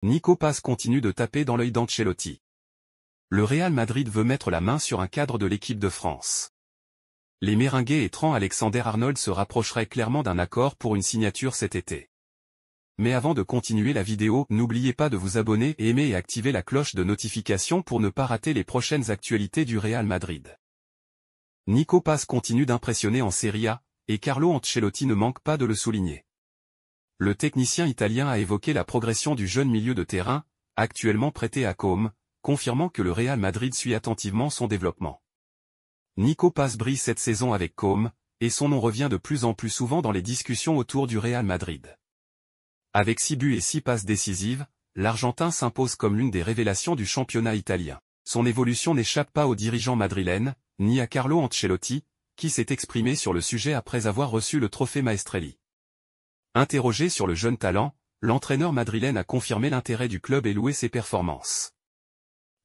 Nico Paz continue de taper dans l'œil d'Ancelotti. Le Real Madrid veut mettre la main sur un cadre de l'équipe de France. Les Méringués et Trent Alexander-Arnold se rapprocheraient clairement d'un accord pour une signature cet été. Mais avant de continuer la vidéo, n'oubliez pas de vous abonner, aimer et activer la cloche de notification pour ne pas rater les prochaines actualités du Real Madrid. Nico Paz continue d'impressionner en Serie A, et Carlo Ancelotti ne manque pas de le souligner. Le technicien italien a évoqué la progression du jeune milieu de terrain, actuellement prêté à Comme, confirmant que le Real Madrid suit attentivement son développement. Nico Paz brille cette saison avec Comme, et son nom revient de plus en plus souvent dans les discussions autour du Real Madrid. Avec 6 buts et 6 passes décisives, l'Argentin s'impose comme l'une des révélations du championnat italien. Son évolution n'échappe pas aux dirigeants madrilènes, ni à Carlo Ancelotti, qui s'est exprimé sur le sujet après avoir reçu le trophée Maestrelli. Interrogé sur le jeune talent, l'entraîneur madrilène a confirmé l'intérêt du club et loué ses performances.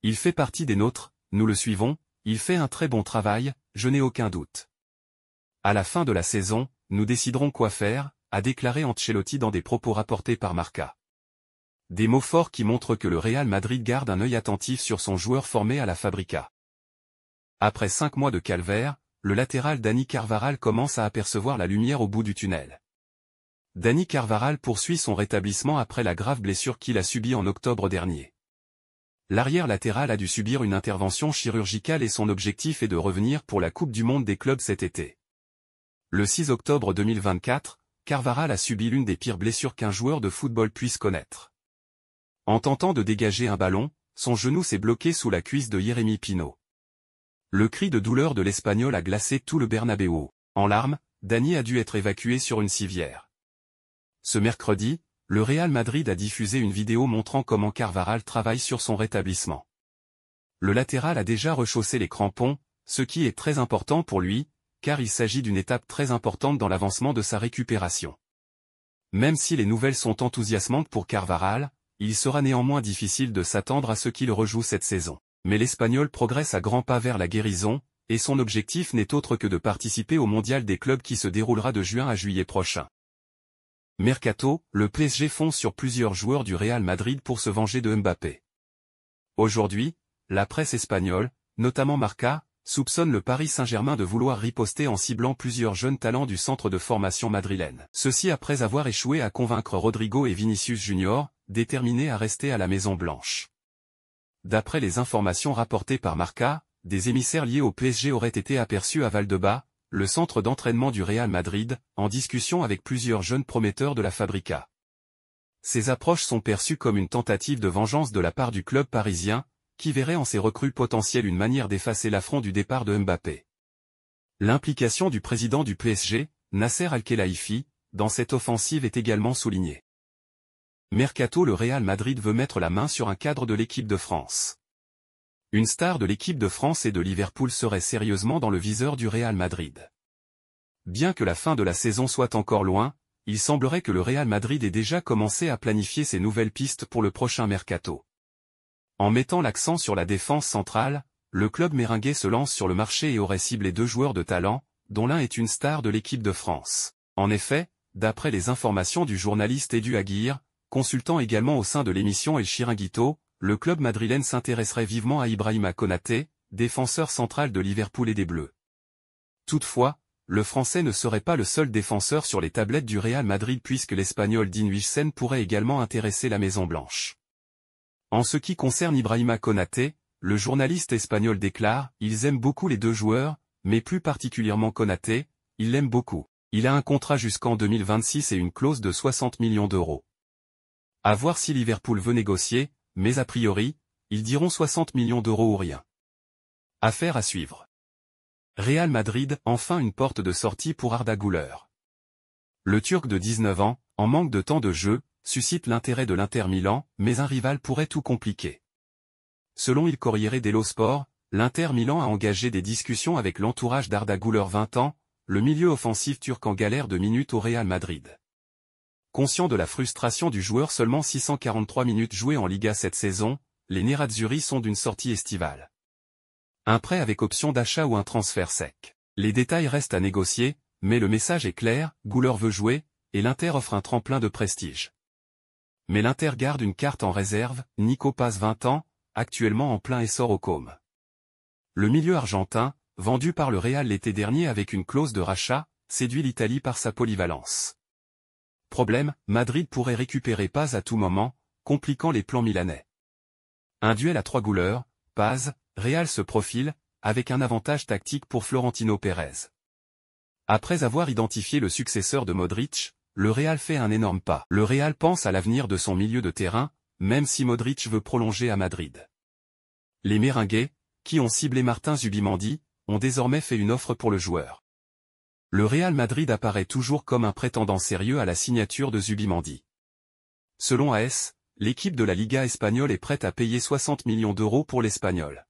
Il fait partie des nôtres, nous le suivons, il fait un très bon travail, je n'ai aucun doute. À la fin de la saison, nous déciderons quoi faire, a déclaré Ancelotti dans des propos rapportés par Marca. Des mots forts qui montrent que le Real Madrid garde un œil attentif sur son joueur formé à la Fábrica. Après 5 mois de calvaire, le latéral Dani Carvajal commence à apercevoir la lumière au bout du tunnel. Dani Carvajal poursuit son rétablissement après la grave blessure qu'il a subie en octobre dernier. L'arrière latéral a dû subir une intervention chirurgicale et son objectif est de revenir pour la Coupe du Monde des clubs cet été. Le 6 octobre 2024, Carvajal a subi l'une des pires blessures qu'un joueur de football puisse connaître. En tentant de dégager un ballon, son genou s'est bloqué sous la cuisse de Jérémy Pino. Le cri de douleur de l'Espagnol a glacé tout le Bernabéu. En larmes, Dani a dû être évacué sur une civière. Ce mercredi, le Real Madrid a diffusé une vidéo montrant comment Carvajal travaille sur son rétablissement. Le latéral a déjà rechaussé les crampons, ce qui est très important pour lui, car il s'agit d'une étape très importante dans l'avancement de sa récupération. Même si les nouvelles sont enthousiasmantes pour Carvajal, il sera néanmoins difficile de s'attendre à ce qu'il rejoue cette saison. Mais l'Espagnol progresse à grands pas vers la guérison, et son objectif n'est autre que de participer au mondial des clubs qui se déroulera de juin à juillet prochain. Mercato, le PSG fonce sur plusieurs joueurs du Real Madrid pour se venger de Mbappé. Aujourd'hui, la presse espagnole, notamment Marca, soupçonne le Paris Saint-Germain de vouloir riposter en ciblant plusieurs jeunes talents du centre de formation madrilène. Ceci après avoir échoué à convaincre Rodrigo et Vinicius Junior, déterminés à rester à la Maison Blanche. D'après les informations rapportées par Marca, des émissaires liés au PSG auraient été aperçus à Valdebebas, le centre d'entraînement du Real Madrid, en discussion avec plusieurs jeunes prometteurs de la Fábrica. Ces approches sont perçues comme une tentative de vengeance de la part du club parisien, qui verrait en ces recrues potentielles une manière d'effacer l'affront du départ de Mbappé. L'implication du président du PSG, Nasser Al-Khelaifi, dans cette offensive est également soulignée. Mercato, le Real Madrid veut mettre la main sur un cadre de l'équipe de France. Une star de l'équipe de France et de Liverpool serait sérieusement dans le viseur du Real Madrid. Bien que la fin de la saison soit encore loin, il semblerait que le Real Madrid ait déjà commencé à planifier ses nouvelles pistes pour le prochain mercato. En mettant l'accent sur la défense centrale, le club méringué se lance sur le marché et aurait ciblé 2 joueurs de talent, dont l'un est une star de l'équipe de France. En effet, d'après les informations du journaliste Edu Aguirre, consultant également au sein de l'émission El Chiringuito, le club madrilène s'intéresserait vivement à Ibrahima Konaté, défenseur central de Liverpool et des Bleus. Toutefois, le Français ne serait pas le seul défenseur sur les tablettes du Real Madrid puisque l'Espagnol Dean Huijsen pourrait également intéresser la Maison Blanche. En ce qui concerne Ibrahima Konaté, le journaliste espagnol déclare « Ils aiment beaucoup les 2 joueurs, mais plus particulièrement Konaté, ils l'aiment beaucoup. Il a un contrat jusqu'en 2026 et une clause de 60 millions d'euros. À voir si Liverpool veut négocier, mais a priori, ils diront 60 millions d'euros ou rien. Affaire à suivre. Real Madrid, enfin une porte de sortie pour Arda Güler. Le Turc de 19 ans, en manque de temps de jeu, suscite l'intérêt de l'Inter Milan, mais un rival pourrait tout compliquer. Selon Il Corriere dello Sport, l'Inter Milan a engagé des discussions avec l'entourage d'Arda Güler 20 ans, le milieu offensif turc en galère de minutes au Real Madrid. Conscient de la frustration du joueur seulement 643 minutes jouées en Liga cette saison, les Nerazzurri sont d'une sortie estivale. Un prêt avec option d'achat ou un transfert sec. Les détails restent à négocier, mais le message est clair, Güler veut jouer, et l'Inter offre un tremplin de prestige. Mais l'Inter garde une carte en réserve, Nico Paz 20 ans, actuellement en plein essor au COM. Le milieu argentin, vendu par le Real l'été dernier avec une clause de rachat, séduit l'Italie par sa polyvalence. Problème, Madrid pourrait récupérer Paz à tout moment, compliquant les plans milanais. Un duel à 3 gouleurs, Paz, Real se profile, avec un avantage tactique pour Florentino Pérez. Après avoir identifié le successeur de Modric, le Real fait un énorme pas. Le Real pense à l'avenir de son milieu de terrain, même si Modric veut prolonger à Madrid. Les Merengues, qui ont ciblé Martin Zubimendi, ont désormais fait une offre pour le joueur. Le Real Madrid apparaît toujours comme un prétendant sérieux à la signature de Zubimendi. Selon AS, l'équipe de la Liga espagnole est prête à payer 60 millions d'euros pour l'Espagnol.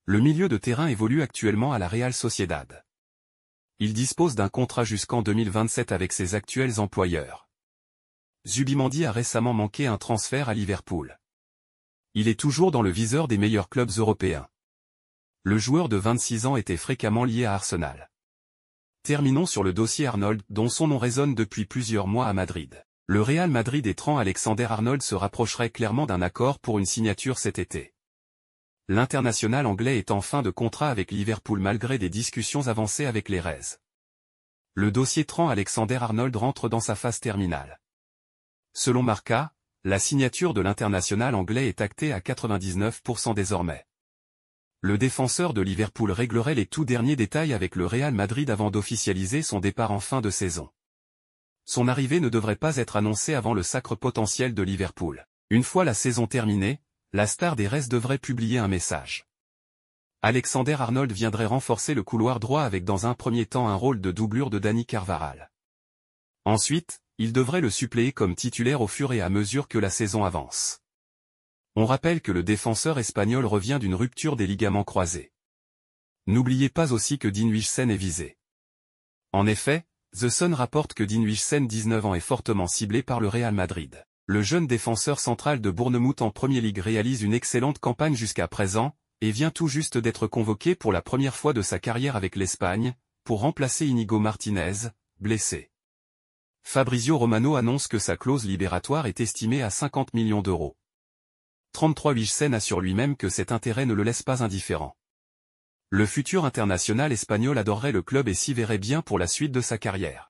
Le milieu de terrain évolue actuellement à la Real Sociedad. Il dispose d'un contrat jusqu'en 2027 avec ses actuels employeurs. Zubimendi a récemment manqué un transfert à Liverpool. Il est toujours dans le viseur des meilleurs clubs européens. Le joueur de 26 ans était fréquemment lié à Arsenal. Terminons sur le dossier Arnold, dont son nom résonne depuis plusieurs mois à Madrid. Le Real Madrid et Trent Alexander-Arnold se rapprocheraient clairement d'un accord pour une signature cet été. L'international anglais est en fin de contrat avec Liverpool malgré des discussions avancées avec les Reds. Le dossier Trent Alexander-Arnold rentre dans sa phase terminale. Selon Marca, la signature de l'international anglais est actée à 99% désormais. Le défenseur de Liverpool réglerait les tout derniers détails avec le Real Madrid avant d'officialiser son départ en fin de saison. Son arrivée ne devrait pas être annoncée avant le sacre potentiel de Liverpool. Une fois la saison terminée, la star des Reds devrait publier un message. Alexander-Arnold viendrait renforcer le couloir droit avec dans un premier temps un rôle de doublure de Dani Carvajal. Ensuite, il devrait le suppléer comme titulaire au fur et à mesure que la saison avance. On rappelle que le défenseur espagnol revient d'une rupture des ligaments croisés. N'oubliez pas aussi que Dean Huijsen est visé. En effet, The Sun rapporte que Dean Huijsen 19 ans est fortement ciblé par le Real Madrid. Le jeune défenseur central de Bournemouth en Premier League réalise une excellente campagne jusqu'à présent, et vient tout juste d'être convoqué pour la première fois de sa carrière avec l'Espagne, pour remplacer Inigo Martinez, blessé. Fabrizio Romano annonce que sa clause libératoire est estimée à 50 millions d'euros. 33 Huijsen assure lui-même que cet intérêt ne le laisse pas indifférent. Le futur international espagnol adorerait le club et s'y verrait bien pour la suite de sa carrière.